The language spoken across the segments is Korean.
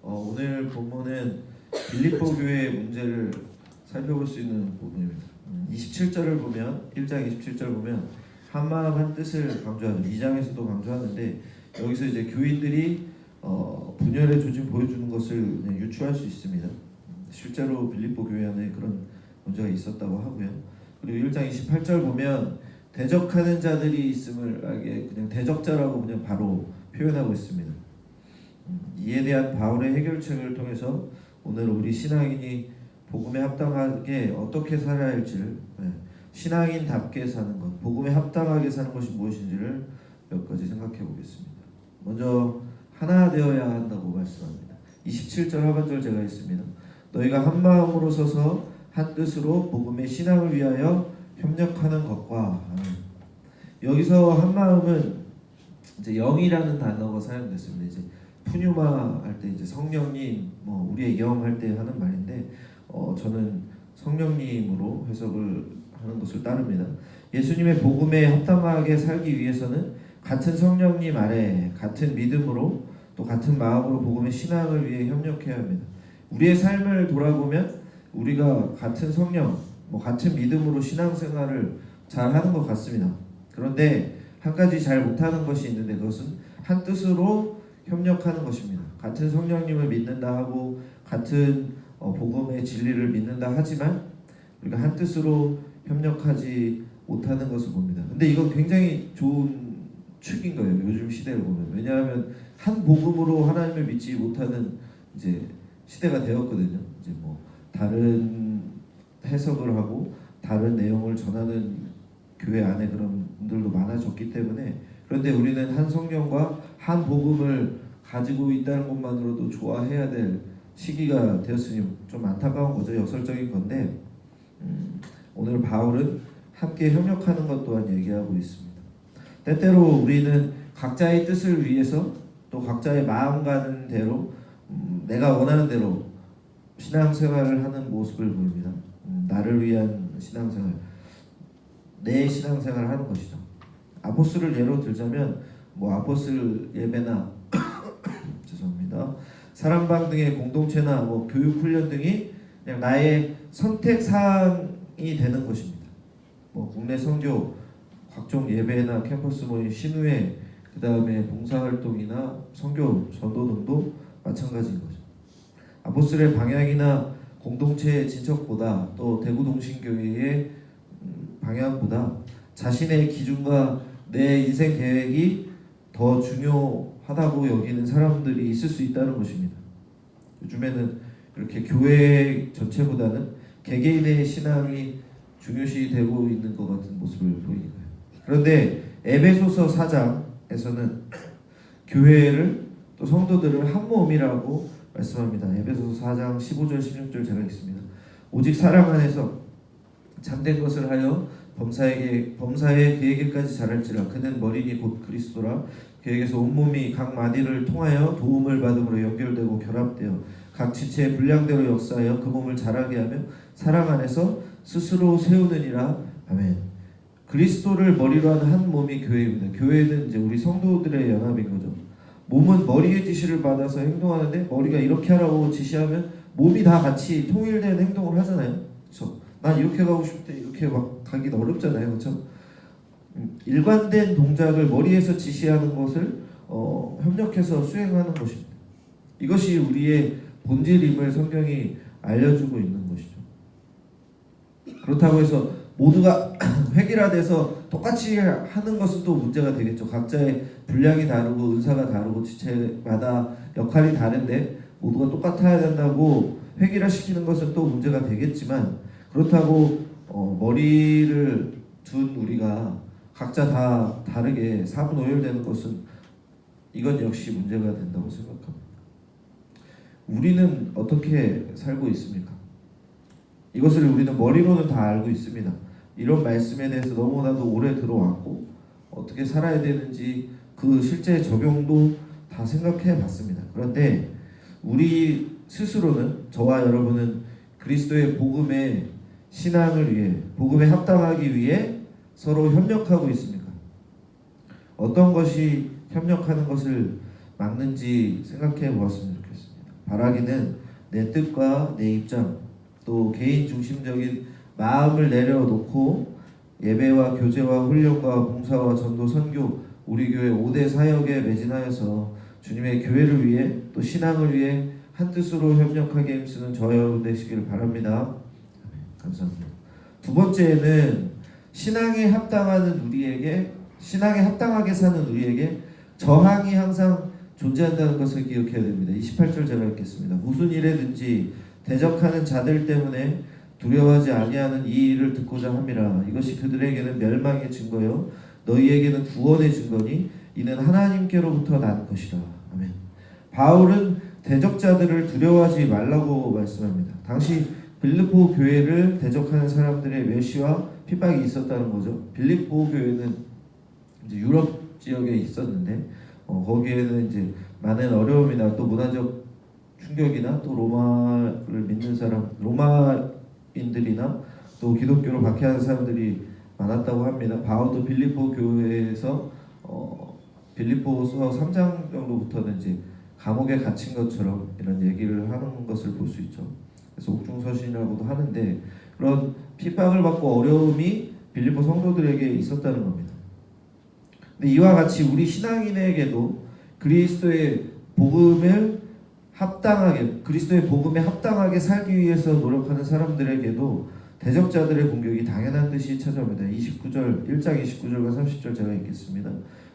오늘 본문은 빌립보 교회의 문제를 살펴볼 수 있는 부분입니다. 27절을 보면 1장 27절 보면 한 마음 한 뜻을 강조하죠. 2장에서도 강조하는데 여기서 이제 교인들이 분열의 조짐 보여주는 것을 유추할 수 있습니다. 실제로 빌립보 교회 안에 그런 문제가 있었다고 하고요. 그리고 1장 28절 보면 대적하는 자들이 있음을 알게 그냥 대적자라고 그냥 바로 표현하고 있습니다. 이에 대한 바울의 해결책을 통해서 오늘 우리 신앙인이 복음에 합당하게 어떻게 살아야 할지를 신앙인답게 사는 것, 복음에 합당하게 사는 것이 무엇인지를 몇 가지 생각해 보겠습니다. 먼저 하나 되어야 한다고 말씀합니다. 27절 하반절 제가 있습니다. 너희가 한 마음으로 서서 한 뜻으로 복음의 신앙을 위하여 협력하는 것과 여기서 한 마음은 이제 영이라는 단어가 사용됐습니다. 이제 푸뉴마 할 때 이제 성령님, 우리의 영 할 때 하는 말인데 저는 성령님으로 해석을 하는 것을 따릅니다. 예수님의 복음에 합당하게 살기 위해서는 같은 성령님 아래 같은 믿음으로 또 같은 마음으로 복음의 신앙을 위해 협력해야 합니다. 우리의 삶을 돌아보면 우리가 같은 성령, 같은 믿음으로 신앙생활을 잘 하는 것 같습니다. 그런데 한 가지 잘 못하는 것이 있는데 그것은 한 뜻으로 협력하는 것입니다. 같은 성령님을 믿는다 하고 같은 복음의 진리를 믿는다 하지만 우리가 한 뜻으로 협력하지 못하는 것을 봅니다. 근데 이건 굉장히 좋은 축인 거예요. 요즘 시대를 보면. 왜냐하면 한 복음으로 하나님을 믿지 못하는 이제 시대가 되었거든요. 이제 다른 해석을 하고 다른 내용을 전하는 교회 안에 그런 분들도 많아졌기 때문에 그런데 우리는 한 성령과 한 복음을 가지고 있다는 것만으로도 좋아해야 될 시기가 되었으니 좀 안타까운 거죠. 역설적인 건데 오늘 바울은 함께 협력하는 것 또한 얘기하고 있습니다. 때때로 우리는 각자의 뜻을 위해서 또 각자의 마음 가는 대로 내가 원하는 대로 신앙생활을 하는 모습을 보입니다. 나를 위한 신앙생활, 내 신앙생활을 하는 것이죠. 아포스를 예로 들자면 아포스 예배나 죄송합니다. 사랑방 등의 공동체나 교육 훈련 등이 그냥 나의 선택 사항이 되는 것입니다. 국내 선교, 각종 예배나 캠퍼스 모임, 신우회, 그 다음에 봉사활동이나 선교, 전도 등도 마찬가지인 거죠. 아포스의 방향이나 공동체의 진척보다 또 대구동신교회의 방향보다 자신의 기준과 내 인생 계획이 더 중요하다고 여기는 사람들이 있을 수 있다는 것입니다. 요즘에는 이렇게 교회 전체보다는 개개인의 신앙이 중요시 되고 있는 것 같은 모습을 보이는 거예요. 그런데 에베소서 4장에서는 교회를 또 성도들을 한 몸이라고 말씀합니다. 에베소서 4장 15절 16절 제가 읽습니다. 오직 사랑 안에서 참된 것을 하여 범사의 그에게까지 자랄지라. 그는 머리니 곧 그리스도라. 그에게서 온몸이 각 마디를 통하여 도움을 받음으로 연결되고 결합되어 각 지체의 분량대로 역사하여 그 몸을 자라게 하며 사랑 안에서 스스로 세우느니라. 아멘. 그리스도를 머리로 하는 한 몸이 교회입니다. 교회는 이제 우리 성도들의 연합인 거죠. 몸은 머리의 지시를 받아서 행동하는데 머리가 이렇게 하라고 지시하면 몸이 다 같이 통일된 행동을 하잖아요. 그렇죠? 난 이렇게 가고 싶대 이렇게 막 가기는 어렵잖아요. 그렇죠? 일관된 동작을 머리에서 지시하는 것을 협력해서 수행하는 것입니다. 이것이 우리의 본질임을 성경이 알려주고 있는 것이죠. 그렇다고 해서 모두가 획일화돼서 똑같이 하는 것은 또 문제가 되겠죠. 각자의 분량이 다르고 은사가 다르고 지체마다 역할이 다른데 모두가 똑같아야 된다고 획일화시키는 것은 또 문제가 되겠지만 그렇다고 머리를 둔 우리가 각자 다 다르게 사분오열되는 것은 이건 역시 문제가 된다고 생각합니다. 우리는 어떻게 살고 있습니까? 이것을 우리는 머리로는 다 알고 있습니다. 이런 말씀에 대해서 너무나도 오래 들어왔고 어떻게 살아야 되는지 그 실제 적용도 다 생각해 봤습니다. 그런데 우리 스스로는 저와 여러분은 그리스도의 복음의 신앙을 위해 복음에 합당하기 위해 서로 협력하고 있습니까? 어떤 것이 협력하는 것을 막는지 생각해 보았으면 좋겠습니다. 바라기는 내 뜻과 내 입장, 또 개인 중심적인 마음을 내려놓고 예배와 교제와 훈련과 봉사와 전도 선교 우리 교회 5대 사역에 매진하여서 주님의 교회를 위해 또 신앙을 위해 한 뜻으로 협력하게 힘쓰는 저와 여러분 되시길 바랍니다. 감사합니다. 두 번째는 신앙에 합당하게 사는 우리에게 저항이 항상 존재한다는 것을 기억해야 됩니다. 28절 제가 읽겠습니다. 무슨 일에든지 대적하는 자들 때문에 두려워하지 아니하는 이 일을 듣고자 함이라. 이것이 그들에게는 멸망의 증거요 너희에게는 구원의 증거니 이는 하나님께로부터 난 것이라. 아멘. 바울은 대적자들을 두려워하지 말라고 말씀합니다. 당시 빌립보 교회를 대적하는 사람들의 멸시와 핍박이 있었다는 거죠. 빌립보 교회는 이제 유럽 지역에 있었는데 거기에는 이제 많은 어려움이나 또 문화적 충격이나 또 로마를 믿는 사람, 로마인들이나 또 기독교로 박해하는 사람들이 많았다고 합니다. 바울도 빌립보 교회에서 빌립보서 3장 정도부터는 이제 감옥에 갇힌 것처럼 이런 얘기를 하는 것을 볼 수 있죠. 그래서 옥중서신이라고도 하는데 그런 핍박을 받고 어려움이 빌립보 성도들에게 있었다는 겁니다. 근데 이와 같이 우리 신앙인에게도 그리스도의 복음에 합당하게 살기 위해서 노력하는 사람들에게도 대적자들의 공격이 당연한 듯이 찾아옵니다. 1장 29절과 30절 제가 읽겠습니다.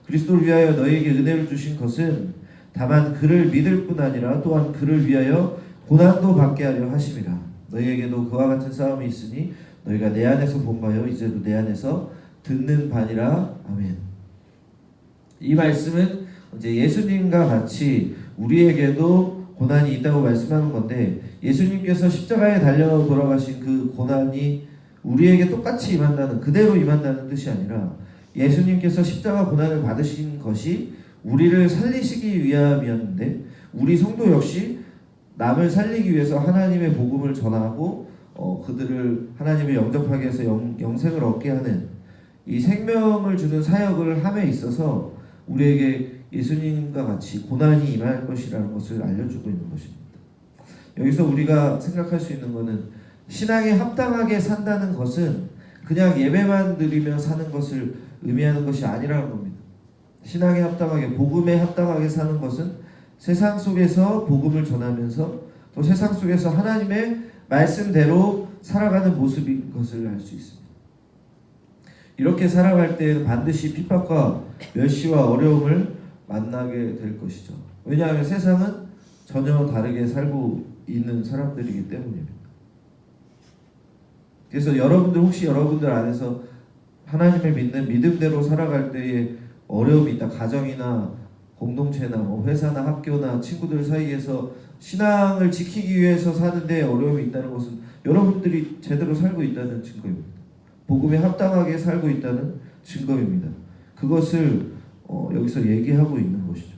그리스도를 위하여 너희에게 은혜를 주신 것은 다만 그를 믿을 뿐 아니라 또한 그를 위하여 고난도 받게 하려 하심이라. 너희에게도 그와 같은 싸움이 있으니 너희가 내 안에서 본 바요 이제도 내 안에서 듣는 바니라. 아멘. 이 말씀은 이제 예수님과 같이 우리에게도 고난이 있다고 말씀하는 건데 예수님께서 십자가에 달려 돌아가신 그 고난이 우리에게 똑같이 임한다는 그대로 임한다는 뜻이 아니라 예수님께서 십자가 고난을 받으신 것이 우리를 살리시기 위함이었는데 우리 성도 역시 남을 살리기 위해서 하나님의 복음을 전하고 그들을 하나님을 영접하게 해서 영생을 얻게 하는 이 생명을 주는 사역을 함에 있어서 우리에게 예수님과 같이 고난이 임할 것이라는 것을 알려주고 있는 것입니다. 여기서 우리가 생각할 수 있는 것은 신앙에 합당하게 산다는 것은 그냥 예배만 드리며 사는 것을 의미하는 것이 아니라는 겁니다. 신앙에 합당하게, 복음에 합당하게 사는 것은 세상 속에서 복음을 전하면서 또 세상 속에서 하나님의 말씀대로 살아가는 모습인 것을 알 수 있습니다. 이렇게 살아갈 때에는 반드시 핍박과 멸시와 어려움을 만나게 될 것이죠. 왜냐하면 세상은 전혀 다르게 살고 있는 사람들이기 때문입니다. 그래서 혹시 여러분들 안에서 하나님을 믿는 믿음대로 살아갈 때에 어려움이 있다. 가정이나 공동체나 회사나 학교나 친구들 사이에서 신앙을 지키기 위해서 사는데 어려움이 있다는 것은 여러분들이 제대로 살고 있다는 증거입니다. 복음에 합당하게 살고 있다는 증거입니다. 그것을 여기서 얘기하고 있는 것이죠.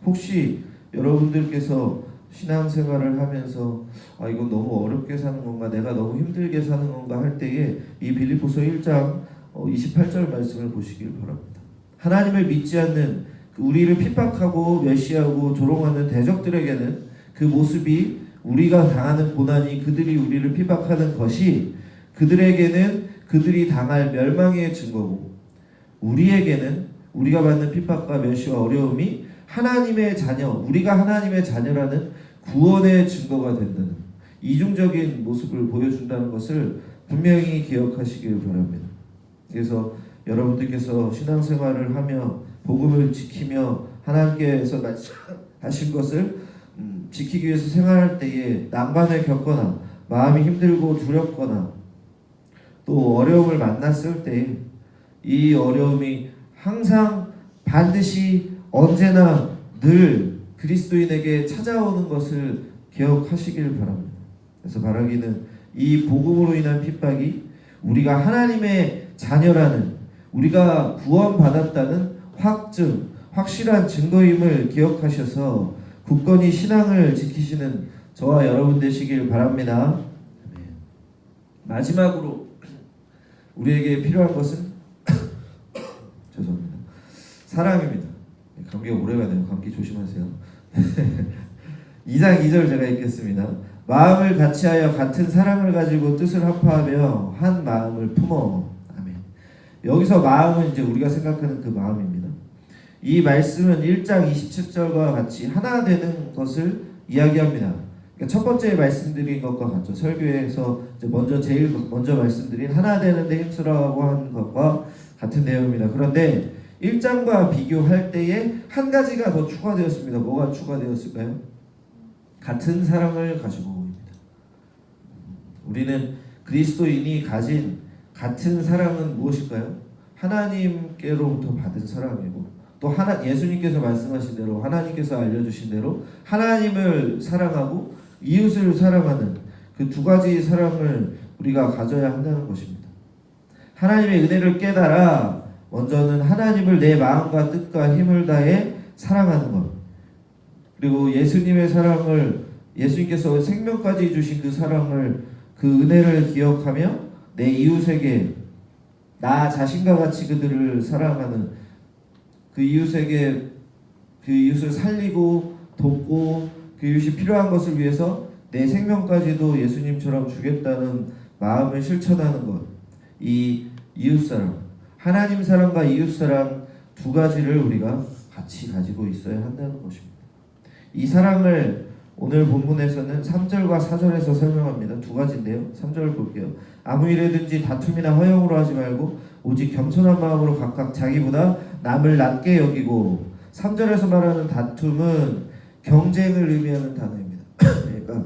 혹시 여러분들께서 신앙생활을 하면서 이건 너무 어렵게 사는 건가, 내가 너무 힘들게 사는 건가 할 때에 이 빌립보서 1장 28절 말씀을 보시길 바랍니다. 하나님을 믿지 않는 우리를 핍박하고 멸시하고 조롱하는 대적들에게는 그 모습이 우리가 당하는 고난이 그들이 우리를 핍박하는 것이 그들에게는 그들이 당할 멸망의 증거고 우리에게는 우리가 받는 핍박과 멸시와 어려움이 하나님의 자녀, 우리가 하나님의 자녀라는 구원의 증거가 된다는 이중적인 모습을 보여준다는 것을 분명히 기억하시길 바랍니다. 그래서 여러분들께서 신앙생활을 하며 복음을 지키며 하나님께서 말씀하신 것을 지키기 위해서 생활할 때에 난관을 겪거나 마음이 힘들고 두렵거나 또 어려움을 만났을 때 이 어려움이 항상 반드시 언제나 늘 그리스도인에게 찾아오는 것을 기억하시길 바랍니다. 그래서 바라기는 이 복음으로 인한 핍박이 우리가 하나님의 자녀라는 우리가 구원받았다는 확실한 증거임을 기억하셔서 굳건히 신앙을 지키시는 저와 여러분 되시길 바랍니다. 마지막으로 우리에게 필요한 것은 죄송합니다. 사랑입니다. 감기가 오래가네요. 감기 조심하세요. 2장 2절 제가 읽겠습니다. 마음을 같이하여 같은 사랑을 가지고 뜻을 합하며 한 마음을 품어. 아멘. 여기서 마음은 이제 우리가 생각하는 그 마음입니다. 이 말씀은 1장 27절과 같이 하나 되는 것을 이야기합니다. 그러니까 첫 번째 말씀드린 것과 같죠. 설교에서 이제 제일 먼저 말씀드린 하나 되는데 힘쓰라고 한 것과 같은 내용입니다. 그런데 1장과 비교할 때에 한 가지가 더 추가되었습니다. 뭐가 추가되었을까요? 같은 사랑을 가지고입니다. 우리는 그리스도인이 가진 같은 사랑은 무엇일까요? 하나님께로부터 받은 사랑이고 또 예수님께서 말씀하신 대로 하나님께서 알려주신 대로 하나님을 사랑하고 이웃을 사랑하는 그 두 가지 사랑을 우리가 가져야 한다는 것입니다. 하나님의 은혜를 깨달아 먼저는 하나님을 내 마음과 뜻과 힘을 다해 사랑하는 것, 그리고 예수님의 사랑을, 예수님께서 생명까지 주신 그 사랑을, 그 은혜를 기억하며 내 이웃에게 나 자신과 같이 그들을 사랑하는, 그 이웃에게 그 이웃을 살리고 돕고 그 이웃이 필요한 것을 위해서 내 생명까지도 예수님처럼 주겠다는 마음을 실천하는 것, 이 이웃사랑, 하나님 사랑과 이웃사랑 두 가지를 우리가 같이 가지고 있어야 한다는 것입니다. 이 사랑을 오늘 본문에서는 3절과 4절에서 설명합니다. 두 가지인데요. 3절을 볼게요. 아무 일에든지 다툼이나 허영으로 하지 말고 오직 겸손한 마음으로 각각 자기보다 남을 낮게 여기고. 3절에서 말하는 다툼은 경쟁을 의미하는 단어입니다. 그러니까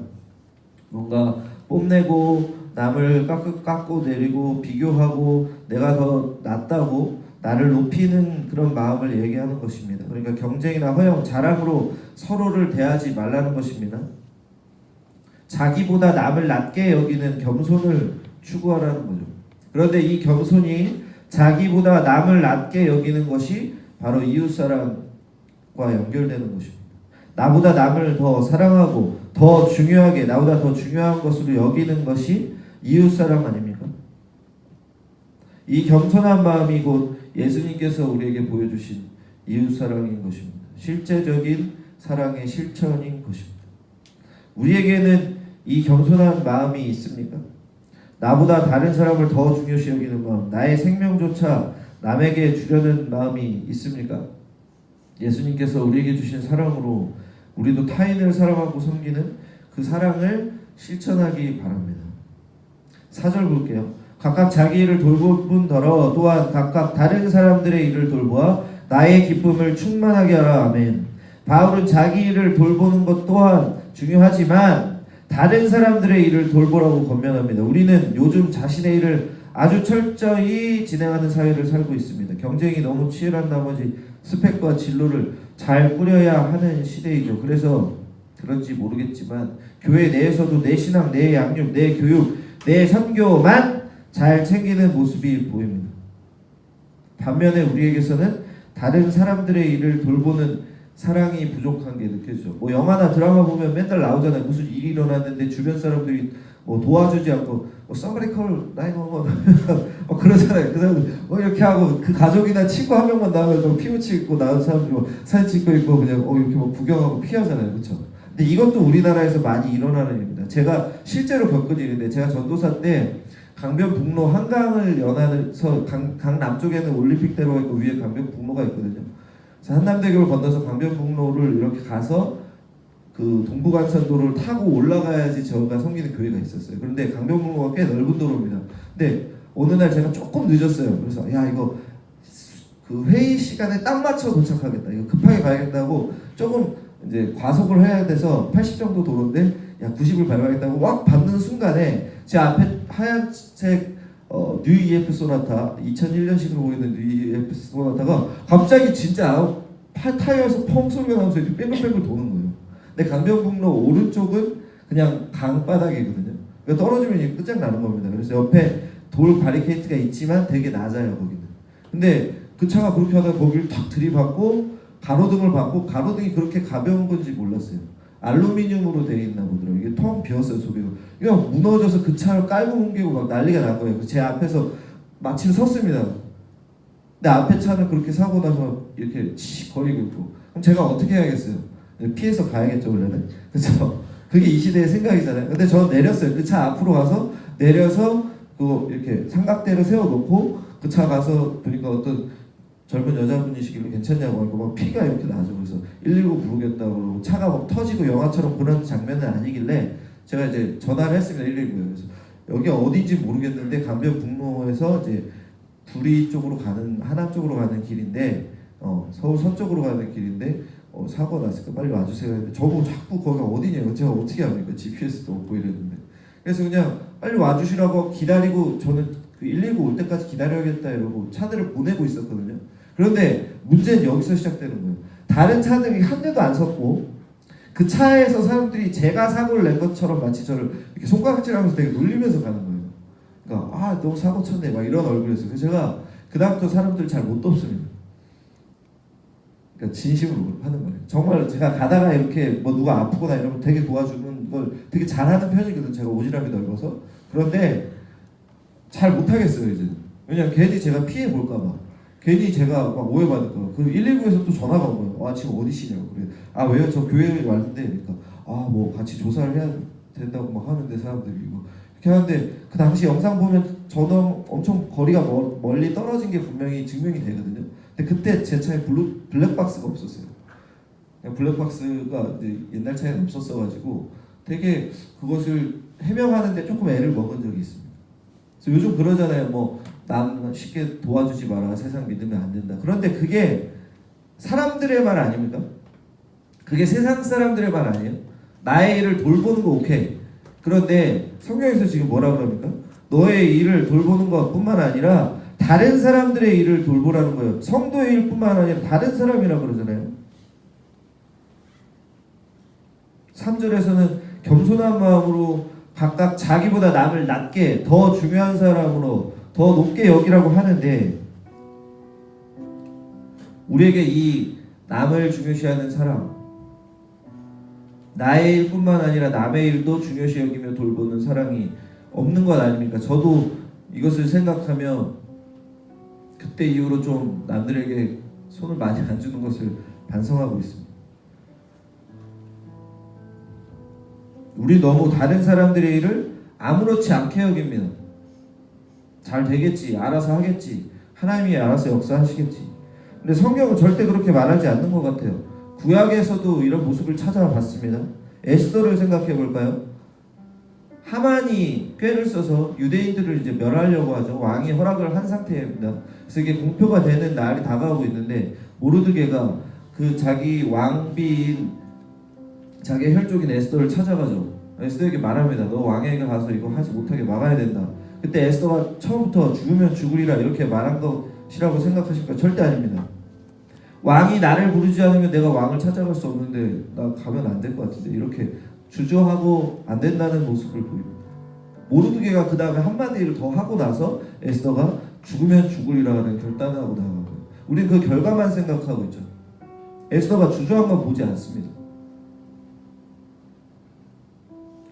뭔가 뽐내고 남을 깎고 내리고 비교하고 내가 더 낫다고 나를 높이는 그런 마음을 얘기하는 것입니다. 그러니까 경쟁이나 허영, 자랑으로 서로를 대하지 말라는 것입니다. 자기보다 남을 낮게 여기는 겸손을 추구하라는 거죠. 그런데 이 겸손이 자기보다 남을 낮게 여기는 것이 바로 이웃사랑과 연결되는 것입니다. 나보다 남을 더 사랑하고 더 중요하게, 나보다 더 중요한 것으로 여기는 것이 이웃사랑 아닙니까? 이 겸손한 마음이 곧 예수님께서 우리에게 보여주신 이웃사랑인 것입니다. 실제적인 사랑의 실천인 것입니다. 우리에게는 이 겸손한 마음이 있습니까? 나보다 다른 사람을 더 중요시 여기는 마음, 나의 생명조차 남에게 주려는 마음이 있습니까? 예수님께서 우리에게 주신 사랑으로 우리도 타인을 사랑하고 섬기는 그 사랑을 실천하기 바랍니다. 4절 볼게요. 각각 자기 일을 돌볼 뿐더러 또한 각각 다른 사람들의 일을 돌보아 나의 기쁨을 충만하게 하라. 아멘. 바울은 자기 일을 돌보는 것 또한 중요하지만 다른 사람들의 일을 돌보라고 권면합니다. 우리는 요즘 자신의 일을 아주 철저히 진행하는 사회를 살고 있습니다. 경쟁이 너무 치열한 나머지 스펙과 진로를 잘 꾸려야 하는 시대이죠. 그래서 그런지 모르겠지만 교회 내에서도 내 신앙, 내 양육, 내 교육, 내 선교만 잘 챙기는 모습이 보입니다. 반면에 우리에게서는 다른 사람들의 일을 돌보는 사랑이 부족한 게 느껴지죠. 뭐 영화나 드라마 보면 맨날 나오잖아요. 무슨 일이 일어났는데 주변 사람들이 뭐 도와주지 않고 somebody call 911 그러잖아요. 그 사람들 이렇게 하고 그 가족이나 친구 한 명만 나오면 피 묻히고 나온 사람들이 뭐 사진 찍고 있고 그냥 이렇게 뭐 구경하고 피하잖아요. 그렇죠? 근데 이것도 우리나라에서 많이 일어나는 일입니다. 제가 실제로 겪은 일인데, 제가 전도사 때 강변북로 한강을 연안해서 강남 쪽에는 올림픽대로가 있고 위에 강변북로가 있거든요. 그래서 한남대교를 건너서 강변북로를 이렇게 가서 그 동부간선도로를 타고 올라가야지 저가 섬기는 교회가 있었어요. 그런데 강변북로가 꽤 넓은 도로입니다. 근데 어느 날 제가 조금 늦었어요. 그래서 야 이거 그 회의 시간에 딱 맞춰 도착하겠다. 이거 급하게 가야겠다고 조금 이제 과속을 해야 돼서 80 정도 도로인데 야 90을 밟아야겠다고 막 밟는 순간에 제 앞에 하얀색 뉴 EF 소나타 2001년식으로 보이는 뉴 EF 소나타가 갑자기 진짜 타이어에서 펑 소리가 나면서 이렇게 뺑글뺑글 도는 거예요. 근데 강변북로 오른쪽은 그냥 강바닥이거든요. 그러니까 떨어지면 이제 끝장나는 겁니다. 그래서 옆에 돌 바리케이트가 있지만 되게 낮아요 거기는. 근데 그 차가 그렇게 하다가 거기를 탁 들이받고 가로등을 받고, 가로등이 그렇게 가벼운 건지 몰랐어요. 알루미늄으로 되어 있나 보더라고요. 이게 텅 비었어요 속에가. 이거 무너져서 그 차를 깔고 옮기고 막 난리가 난 거예요. 제 앞에서 마침 섰습니다. 근데 앞에 차는 그렇게 사고 나서 이렇게 치 거리고 있고 그럼 제가 어떻게 해야겠어요? 피해서 가야겠죠 원래는. 그렇죠? 그게 이 시대의 생각이잖아요. 근데 저 내렸어요. 그 차 앞으로 가서 내려서 그 이렇게 삼각대를 세워놓고 그 차 가서 보니까 어떤 젊은 여자분이시길래 괜찮냐고 하고 막 피가 이렇게 나죠. 그래서 119 부르겠다고 그러고 차가 막 터지고 영화처럼 그런 장면은 아니길래 제가 이제 전화를 했습니다. 119에. 그래서 여기 어딘지 모르겠는데 강변북로에서 이제 구리 쪽으로 가는 하남 쪽으로 가는 길인데 서울 서쪽으로 가는 길인데 사고가 났으니까 빨리 와주세요 했는데 저보고 자꾸 거기가 어디냐고 제가 어떻게 합니까? GPS도 없고 이랬는데 그래서 그냥 빨리 와주시라고 기다리고 저는 그 119 올 때까지 기다려야겠다 이러고 차들을 보내고 있었거든요. 그런데 문제는 여기서 시작되는 거예요. 다른 차들이 한 대도 안 섰고 그 차에서 사람들이 제가 사고를 낸 것처럼 마치 저를 이렇게 손가락질하면서 되게 놀리면서 가는 거예요. 그러니까 아 너 사고 쳤네 막 이런 얼굴이었어요. 그래서 제가 그다음부터 사람들 잘 못 돕습니다. 그러니까 진심으로 하는 거예요. 정말 제가 가다가 이렇게 뭐 누가 아프거나 이러면 되게 도와주는 걸 되게 잘하는 편이거든. 제가 오지랖이 넓어서. 그런데 잘 못하겠어요 이제. 왜냐면 괜히 제가 피해 볼까 봐. 괜히 제가 막 오해받을까 봐. 그 119에서 또 전화가 온 거예요. 아 지금 어디시냐고. 그래. 아 왜요? 저 교회에 왔는데. 그러니까 아 뭐 같이 조사를 해야 된다고 막 하는데 사람들이 뭐 이렇게 하는데 그 당시 영상 보면 저도 엄청 거리가 멀리 떨어진 게 분명히 증명이 되거든요. 근데 그때 제 차에 블랙박스가 없었어요. 블랙박스가 이제 옛날 차에는 없었어가지고 되게 그것을 해명하는데 조금 애를 먹은 적이 있습니다. 그래서 요즘 그러잖아요. 뭐 남 쉽게 도와주지 마라. 세상 믿으면 안 된다. 그런데 그게 사람들의 말 아닙니까? 그게 세상 사람들의 말 아니에요? 나의 일을 돌보는 거 오케이. 그런데 성경에서 지금 뭐라 그럽니까? 너의 일을 돌보는 것뿐만 아니라 다른 사람들의 일을 돌보라는 거예요. 성도의 일뿐만 아니라 다른 사람이라 그러잖아요. 3절에서는 겸손한 마음으로 각각 자기보다 남을 낮게 더 중요한 사람으로 더 높게 여기라고 하는데 우리에게 이 남을 중요시하는 사람 나의 일뿐만 아니라 남의 일도 중요시 여기며 돌보는 사랑이 없는 것 아닙니까? 저도 이것을 생각하며 그때 이후로 좀 남들에게 손을 많이 안 주는 것을 반성하고 있습니다. 우리 너무 다른 사람들의 일을 아무렇지 않게 여깁니다. 잘 되겠지, 알아서 하겠지, 하나님이 알아서 역사하시겠지. 근데 성경은 절대 그렇게 말하지 않는 것 같아요. 구약에서도 이런 모습을 찾아봤습니다. 에스더를 생각해 볼까요? 하만이 꾀를 써서 유대인들을 이제 멸하려고 하죠. 왕이 허락을 한 상태입니다. 그래서 이게 공표가 되는 날이 다가오고 있는데 모르드게가 그 자기 왕비인 자기의 혈족인 에스더를 찾아가죠. 에스더에게 말합니다. 너 왕에게 가서 이거 하지 못하게 막아야 된다. 그때 에스더가 처음부터 죽으면 죽으리라 이렇게 말한 것이라고 생각하실까? 절대 아닙니다. 왕이 나를 부르지 않으면 내가 왕을 찾아갈 수 없는데 나 가면 안 될 것 같은데 이렇게 주저하고 안 된다는 모습을 보입니다. 모르드게가 그 다음에 한마디를 더 하고 나서 에스더가 죽으면 죽으리라는 결단을 하고 나간 거예요. 우리는 그 결과만 생각하고 있죠. 에스더가 주저한 건 보지 않습니다.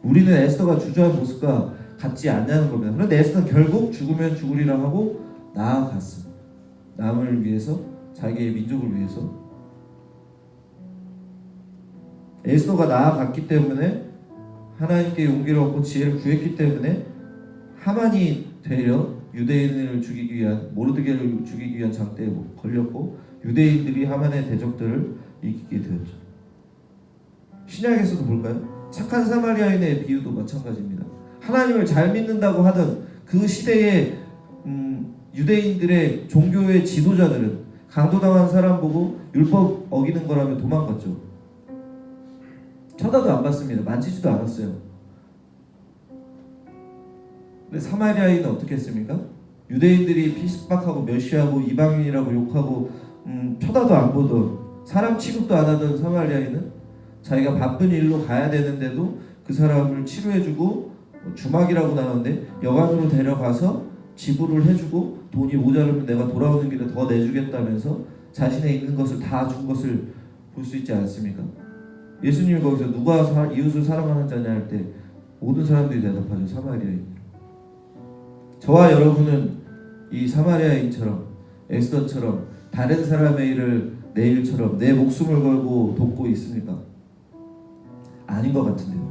우리는 에스더가 주저한 모습과 같지 않냐는 겁니다. 그런데 에스더는 결국 죽으면 죽으리라 하고 나아갔습니다. 남을 위해서, 자기의 민족을 위해서. 에스더가 나아갔기 때문에 하나님께 용기를 얻고 지혜를 구했기 때문에 하만이 되려 유대인을 죽이기 위한 모르드게를 죽이기 위한 장대에 걸렸고 유대인들이 하만의 대적들을 이기게 되었죠. 신약에서도 볼까요? 착한 사마리아인의 비유도 마찬가지입니다. 하나님을 잘 믿는다고 하던 그 시대의 유대인들의 종교의 지도자들은 강도당한 사람 보고 율법 어기는 거라면 도망갔죠. 쳐다도 안 봤습니다. 만지지도 않았어요. 근데 사마리아인은 어떻게 했습니까? 유대인들이 핍박하고 멸시하고 이방인이라고 욕하고 쳐다도 안 보던 사람 취급도 안 하던 사마리아인은 자기가 바쁜 일로 가야 되는데도 그 사람을 치료해주고 주막이라고 나오는데 여관으로 데려가서 지불을 해주고 돈이 모자르면 내가 돌아오는 길에 더 내주겠다면서 자신의 있는 것을 다 준 것을 볼 수 있지 않습니까? 예수님이 거기서 누가 이웃을 사랑하는 자냐 할 때 모든 사람들이 대답하죠. 사마리아인. 저와 여러분은 이 사마리아인처럼 에스더처럼 다른 사람의 일을 내 일처럼 내 목숨을 걸고 돕고 있습니까? 아닌 것 같은데요.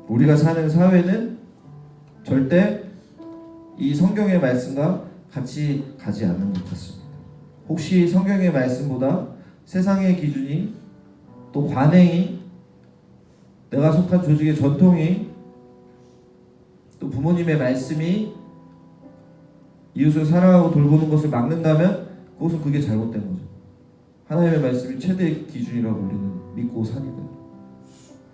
우리가 사는 사회는 절대 이 성경의 말씀과 같이 가지 않는 것 같습니다. 혹시 성경의 말씀보다 세상의 기준이, 또 관행이, 내가 속한 조직의 전통이, 또 부모님의 말씀이 이웃을 사랑하고 돌보는 것을 막는다면 그것은 그게 잘못된 거죠. 하나님의 말씀이 최대 기준이라고 우리는 믿고 사니까요.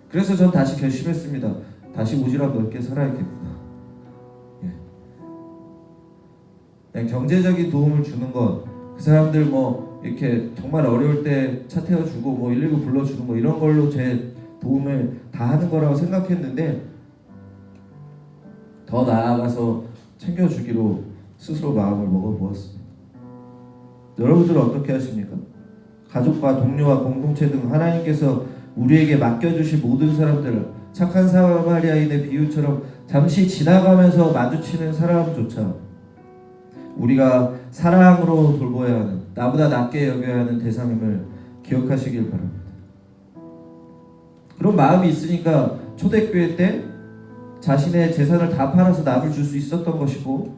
그래서 전 다시 결심했습니다. 다시 오지랖 넓게 살아야겠구나. 그냥 경제적인 도움을 주는 것, 그 사람들 뭐 이렇게 정말 어려울 때 차 태워주고 뭐 119 불러주는 거 이런 걸로 제 도움을 다 하는 거라고 생각했는데, 더 나아가서 챙겨주기로 스스로 마음을 먹어보았습니다. 여러분들은 어떻게 하십니까? 가족과 동료와 공동체 등 하나님께서 우리에게 맡겨주신 모든 사람들을 착한 사마리아인의 비유처럼 잠시 지나가면서 마주치는 사람조차 우리가 사랑으로 돌보아야 하는, 나보다 낮게 여겨야 하는 대상임을 기억하시길 바랍니다. 그런 마음이 있으니까 초대교회 때 자신의 재산을 다 팔아서 납을 줄 수 있었던 것이고,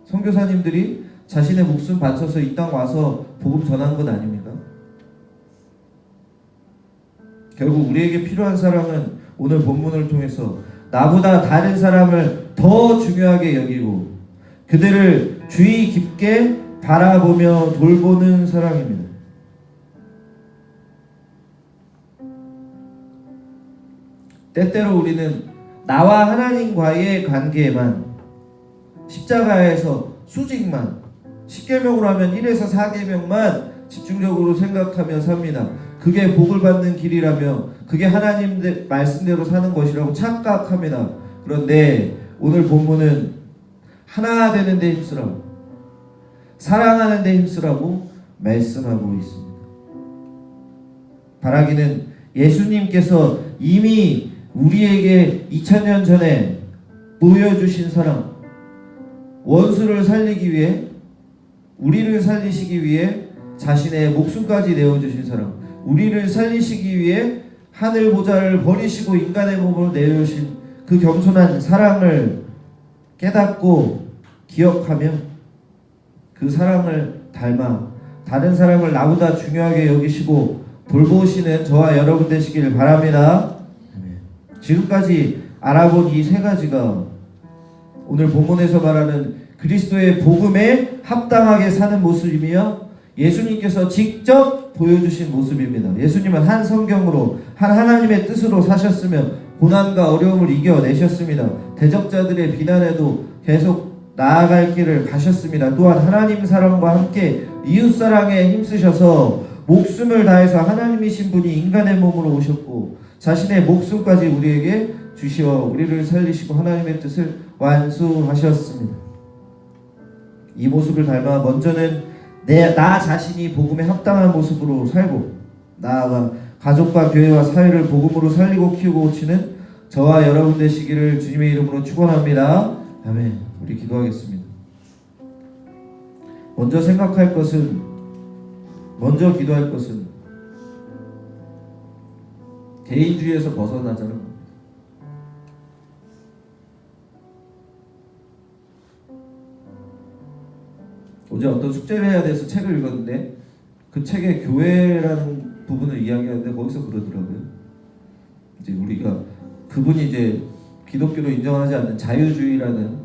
선교사님들이 자신의 목숨 바쳐서 이 땅 와서 복음 전한 것 아닙니까? 결국 우리에게 필요한 사랑은 오늘 본문을 통해서 나보다 다른 사람을 더 중요하게 여기고 그들을 주의 깊게 바라보며 돌보는 사랑입니다. 때때로 우리는 나와 하나님과의 관계에만, 십자가에서 수직만, 10계명으로 하면 1에서 4계명만 집중적으로 생각하며 삽니다. 그게 복을 받는 길이라며 그게 하나님 말씀대로 사는 것이라고 착각합니다. 그런데 오늘 본문은 하나 되는 데 힘쓰라고, 사랑하는 데 힘쓰라고 말씀하고 있습니다. 바라기는 예수님께서 이미 우리에게 2000년 전에 보여주신 사랑, 원수를 살리기 위해, 우리를 살리시기 위해 자신의 목숨까지 내어주신 사랑, 우리를 살리시기 위해 하늘 보좌를 버리시고 인간의 몸으로 내어주신 그 겸손한 사랑을 깨닫고 기억하며 그 사랑을 닮아 다른 사람을 나보다 중요하게 여기시고 돌보시는 저와 여러분 되시길 바랍니다. 지금까지 알아본 이 세 가지가 오늘 본문에서 말하는 그리스도의 복음에 합당하게 사는 모습이며 예수님께서 직접 보여주신 모습입니다. 예수님은 한 성경으로, 한 하나님의 뜻으로 사셨으며 고난과 어려움을 이겨내셨습니다. 대적자들의 비난에도 계속 나아갈 길을 가셨습니다. 또한 하나님 사랑과 함께 이웃 사랑에 힘쓰셔서 목숨을 다해서 하나님이신 분이 인간의 몸으로 오셨고 자신의 목숨까지 우리에게 주시어 우리를 살리시고 하나님의 뜻을 완수하셨습니다. 이 모습을 닮아 먼저는 나 자신이 복음에 합당한 모습으로 살고, 나아가 가족과 교회와 사회를 복음으로 살리고 키우고 고치는 저와 여러분 되시기를 주님의 이름으로 축원합니다. 아멘. 우리 기도하겠습니다. 먼저 기도할 것은 개인주의에서 벗어나자는 겁니다. 어제 어떤 숙제를 해야 돼서 책을 읽었는데 그 책에 교회라는 부분을 이야기하는데 거기서 그러더라고요. 이제 우리가 그분이 이제 기독교로 인정하지 않는 자유주의라는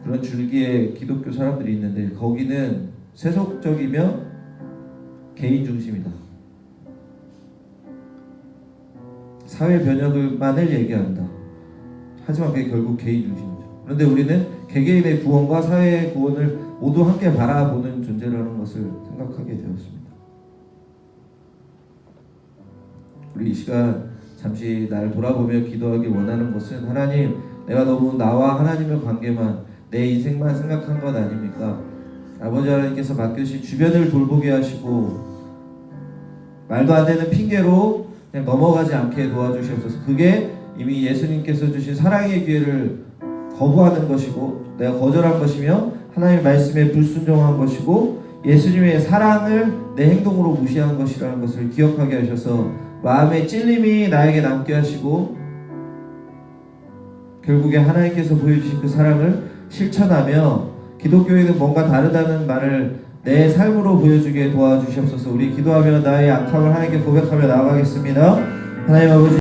그런 줄기의 기독교 사람들이 있는데 거기는 세속적이며 개인 중심이다. 사회 변혁만을 얘기한다. 하지만 그게 결국 개인 중심이죠. 그런데 우리는 개개인의 구원과 사회의 구원을 모두 함께 바라보는 존재라는 것을 생각하게 되었습니다. 우리 이 시간 잠시 날 돌아보며 기도하길 원하는 것은, 하나님, 내가 너무 나와 하나님의 관계만, 내 인생만 생각한 것 아닙니까? 아버지 하나님께서 맡겨주신 주변을 돌보게 하시고 말도 안 되는 핑계로 그냥 넘어가지 않게 도와주시옵소서. 그게 이미 예수님께서 주신 사랑의 기회를 거부하는 것이고 내가 거절한 것이며 하나님의 말씀에 불순종한 것이고 예수님의 사랑을 내 행동으로 무시한 것이라는 것을 기억하게 하셔서 마음의 찔림이 나에게 남게 하시고 결국에 하나님께서 보여주신 그 사랑을 실천하며 기독교에는 뭔가 다르다는 말을 내 삶으로 보여주게 도와주시옵소서. 우리 기도하며 나의 악함을 하나님께 고백하며 나아가겠습니다. 하나님 아버지